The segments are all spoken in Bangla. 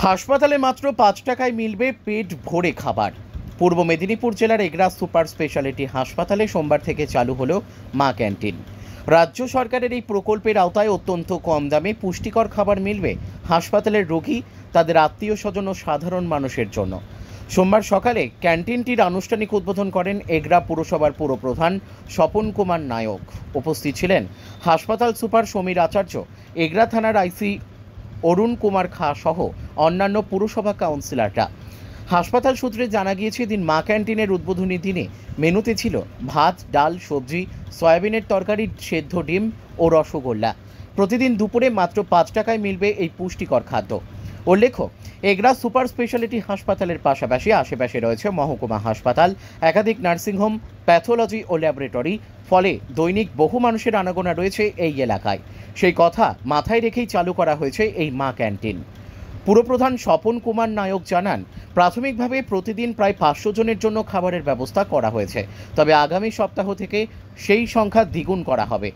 হাসপাতালে মাত্র ৫ টাকায় মিলবে পেট ভরে খাবার। পূর্ব মেদিনীপুর জেলার এগরা সুপার স্পেশালিটি হাসপাতালে সোমবার থেকে চালু হলো মা ক্যান্টিন। রাজ্য সরকারের এই প্রকল্পের আওতায় অত্যন্ত কম দামে পুষ্টিকর খাবার মিলবে হাসপাতালের রোগী, তাদের আত্মীয় স্বজন ও সাধারণ মানুষের জন্য। সোমবার সকালে ক্যান্টিনটির আনুষ্ঠানিক উদ্বোধন করেন এগরা পুরসভার পুরপ্রধান স্বপন কুমার নায়ক। উপস্থিত ছিলেন হাসপাতাল সুপার সমীর আচার্য, এগরা থানার আইসি অরুণ কুমার খা সহ অন্যান্য পুরসভা কাউন্সিলররা। হাসপাতাল সূত্রে জানা গিয়েছে, দিন মা ক্যান্টিনের উদ্বোধনী দিনে মেনুতে ছিল ভাত, ডাল, সবজি, সয়াবিনের তরকারি, সেদ্ধ ডিম ও রসগোল্লা। প্রতিদিন দুপুরে মাত্র ৫ টাকায় মিলবে এই পুষ্টিকর খাদ্য। উল্লেখ্য, এগরা সুপার স্পেশালিটি হাসপাতালের পাশাপাশি আশেপাশে রয়েছে মহকুমা হাসপাতাল, একাধিক নার্সিংহোম, প্যাথোলজি ও ল্যাবরেটরি। ফলে দৈনিক বহু মানুষের আনাগোনা রয়েছে এই এলাকায়। সেই কথা মাথায় রেখেই চালু করা হয়েছে এই মা ক্যান্টিন। পুরপ্রধান স্বপন কুমার নায়ক জানান, প্রাথমিকভাবে প্রতিদিন প্রায় ৫০০ জনের জন্য খাবারের ব্যবস্থা করা হয়েছে, তবে আগামী সপ্তাহ থেকে সেই সংখ্যা দ্বিগুণ করা হবে।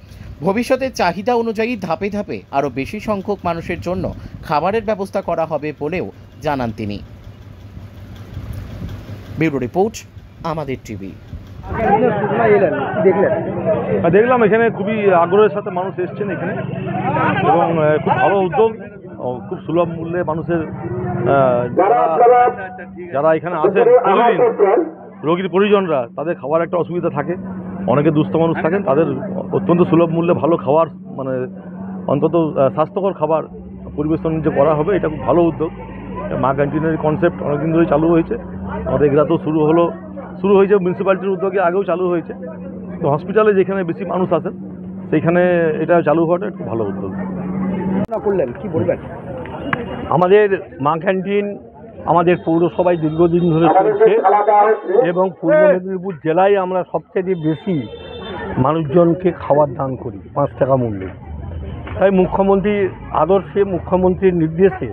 ভবিষ্যতে চাহিদা অনুযায়ী ধাপে ধাপে আরও বেশি সংখ্যক মানুষের জন্য খাবারের ব্যবস্থা করা হবে বলেও জানান তিনি। ব্যুরো রিপোর্ট, আমাদের টিভি। দেখলাম এখানে খুবই আগ্রহের সাথে মানুষ এসছেন এখানে, এবং খুব ভালো উদ্যোগ, খুব সুলভ মূল্যে মানুষের যারা এখানে আসেন প্রতিদিন রোগীর পরিজনরা, তাদের খাওয়ার একটা অসুবিধা থাকে, অনেকে দুস্থ মানুষ থাকেন, তাদের অত্যন্ত সুলভ মূল্যে ভালো খাবার, মানে অন্তত স্বাস্থ্যকর খাবার পরিবেশন যে করা হবে, এটা খুব ভালো উদ্যোগ। মা ক্যান্টিনের কনসেপ্ট অনেকদিন ধরে চালু হয়েছে, আমাদের এগুলা তো শুরু হয়েছে মিউনিসিপ্যালিটির উদ্যোগে, আগেও চালু হয়েছে। তো হসপিটালে যেখানে বেশি মানুষ আসেন সেইখানে এটা চালু হওয়াটা একটু ভালো উদ্যোগ। করলেন কি বলবেন? আমাদের মা ক্যান্টিন আমাদের পৌরসভায় দীর্ঘদিন ধরে চলছে, এবং পূর্ব মেদিনীপুর জেলায় আমরা সবচেয়ে বেশি মানুষজনকে খাবার দান করি ৫ টাকা মূল্যে। তাই মুখ্যমন্ত্রীর আদর্শে, মুখ্যমন্ত্রীর নির্দেশে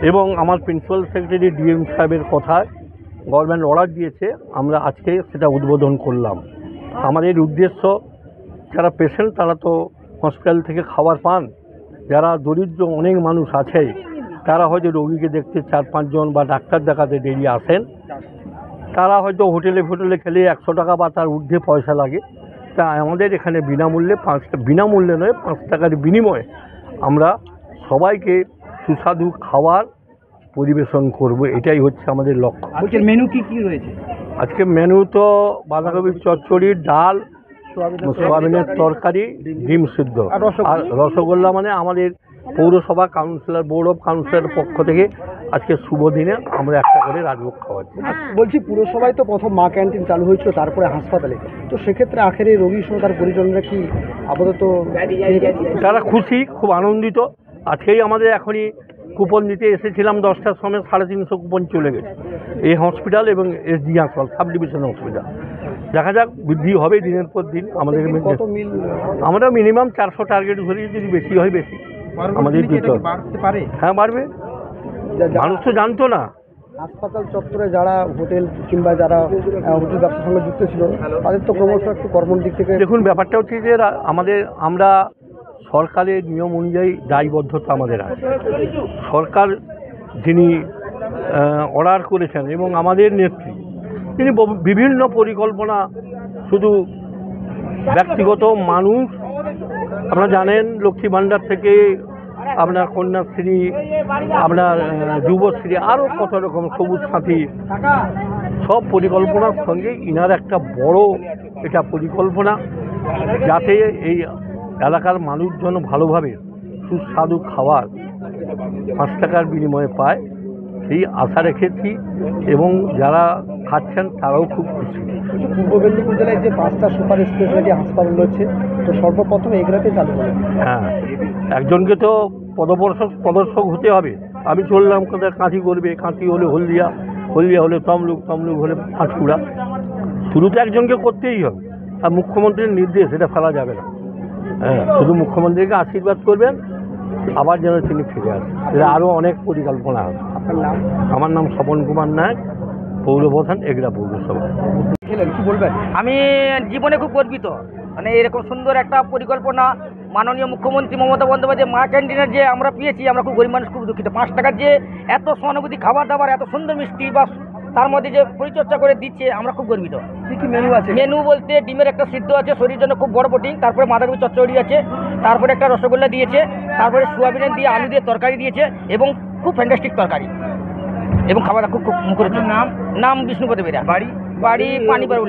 এবং আমার প্রিন্সিপাল সেক্রেটারি ডিএম সাহেবের কথায় গভর্নমেন্ট অর্ডার দিয়েছে, আমরা আজকে সেটা উদ্বোধন করলাম। আমাদের উদ্দেশ্য, যারা পেশেন্ট তারা তো হসপিটাল থেকে খাবার পান, যারা দরিদ্র অনেক মানুষ আছে, তারা হয়তো রোগীকে দেখতে ৪-৫ জন বা ডাক্তার দেখাতে দেরি আসেন, তারা হয়তো হোটেলে খেলে ১০০ টাকা বা তার ঊর্ধ্বে পয়সা লাগে। তা আমাদের এখানে বিনামূল্যে নয়, ৫ টাকার বিনিময়ে আমরা সবাইকে সুস্বাদু খাবার পরিবেশন করব, এটাই হচ্ছে আমাদের লক্ষ্য। আজকের মেনু কি রয়েছে? আজকে মেনু তো বাঁধাকপির চচ্চড়ি, ডাল, সোয়াবিনের তরকারি, ডিম সিদ্ধ আর রসগোল্লা। মানে আমাদের পৌরসভা কাউন্সিলর, বোর্ড অফ কাউন্সিলরের পক্ষ থেকে আজকে শুভ দিনে আমরা একটা করে রাজভোগ খাওয়াচ্ছি। বলছি, পুরসভায় তো প্রথম মা ক্যান্টিন চালু হয়েছিল, তারপরে হাসপাতালে, তো সেক্ষেত্রে আখেরে রোগী সহ তার পরিজনরা কি আপাতত তারা খুশি, খুব আনন্দিত। আজকেই আমাদের এখনই কুপন দিতে এসেছিলাম 10টার সময়, 350 কুপন চলে গেছে এই হসপিটাল এবং এসডি হাসপাতাল, সাব ডিভিশন হসপিটাল। দেখা যাক, বৃদ্ধি হবে দিনের পর দিন। আমাদের আমরা মিনিমাম 400 টার্গেট ধরি, যদি বেশি হয় বেশি আমাদের দিতে হবে। হ্যাঁ, বাড়বে। মানুষ তো জানতো না। হাসপাতাল চত্বরে যারা হোটেল কিংবা যারা হোটেল ব্যবসার সঙ্গে যুক্ত ছিল, তাদের তো ক্রমশ একটু কর্মর দিক থেকে দেখুন, ব্যাপারটা হচ্ছে যে আমরা সরকারের নিয়ম অনুযায়ী দায়বদ্ধতা আমাদের আছে। সরকার যিনি অর্ডার করেছেন এবং আমাদের নেত্রী, তিনি বিভিন্ন পরিকল্পনা, শুধু ব্যক্তিগত মানুষ, আপনারা জানেন লক্ষ্মী ভাণ্ডার থেকে আপনার কন্যাশ্রী, আপনার যুবশ্রী, আরও কত রকম সবুজ সাথী, সব পরিকল্পনার সঙ্গে ইনার একটা বড় এটা পরিকল্পনা, যাতে এই এলাকার মানুষজন ভালোভাবে সুস্বাদু খাবার ৫ টাকার বিনিময়ে পায়, সেই আশা রেখেছি, এবং যারা খাচ্ছেন তারাও খুব খুশি। পূর্ব মেদিনীপুর জেলায় যে 5টা সুপার স্পেশালিটি হাসপাতাল রয়েছে, তো সর্বপ্রথম এগুলোতে চালু হবে। হ্যাঁ, একজনকে তো প্রদর্শক হতে হবে। আমি চললাম কোথায়, কাঁথি করবে, কাঁথি হলে হলদিয়া হলে তমলুক হলে পাঁশকুড়া। শুরু তো একজনকে করতেই হবে, আর মুখ্যমন্ত্রীর নির্দেশ, এটা ফেলা যাবে না। হ্যাঁ, শুধু মুখ্যমন্ত্রীকে আশীর্বাদ করবেন, আবার যেন তিনি ফিরে আসেন। এটা আরও অনেক পরিকল্পনা হবে। আপনার নাম? আমার নাম স্বপন কুমার নায়ক, পৌরপ্রধান, এগরা পৌরসভা। কি বলবেন? আমি জীবনে খুব গর্বিত মানে এরকম সুন্দর একটা পরিকল্পনা মাননীয় মুখ্যমন্ত্রী মমতা বন্দ্যোপাধ্যায় মা ক্যান্টিনের যে আমরা পেয়েছি, আমরা খুব গরিব মানুষ, খুব দুঃখিত। 5 টাকার যে এত সহানুভূতি খাবার দাবার, এত সুন্দর মিষ্টি বা তার মধ্যে যে পরিচর্যা করে দিচ্ছে, আমরা খুব গর্বিত। কি কি মেনু আছে? মেনু বলতে ডিমের একটা সিদ্ধ আছে, শরীরের জন্য খুব বড় প্রোটিন, তারপরে বাঁধাকপি চচ্চড়ি আছে, তারপরে একটা রসগোল্লা দিয়েছে, তারপরে সোয়াবিনের দিয়ে আলু দিয়ে তরকারি দিয়েছে এবং খুব ফ্যান্টাস্টিক তরকারি এবং খাবার খুব খুব মুখরোচক। নাম বিষ্ণুপতি বেরা, বাড়ি পানিপাড়া।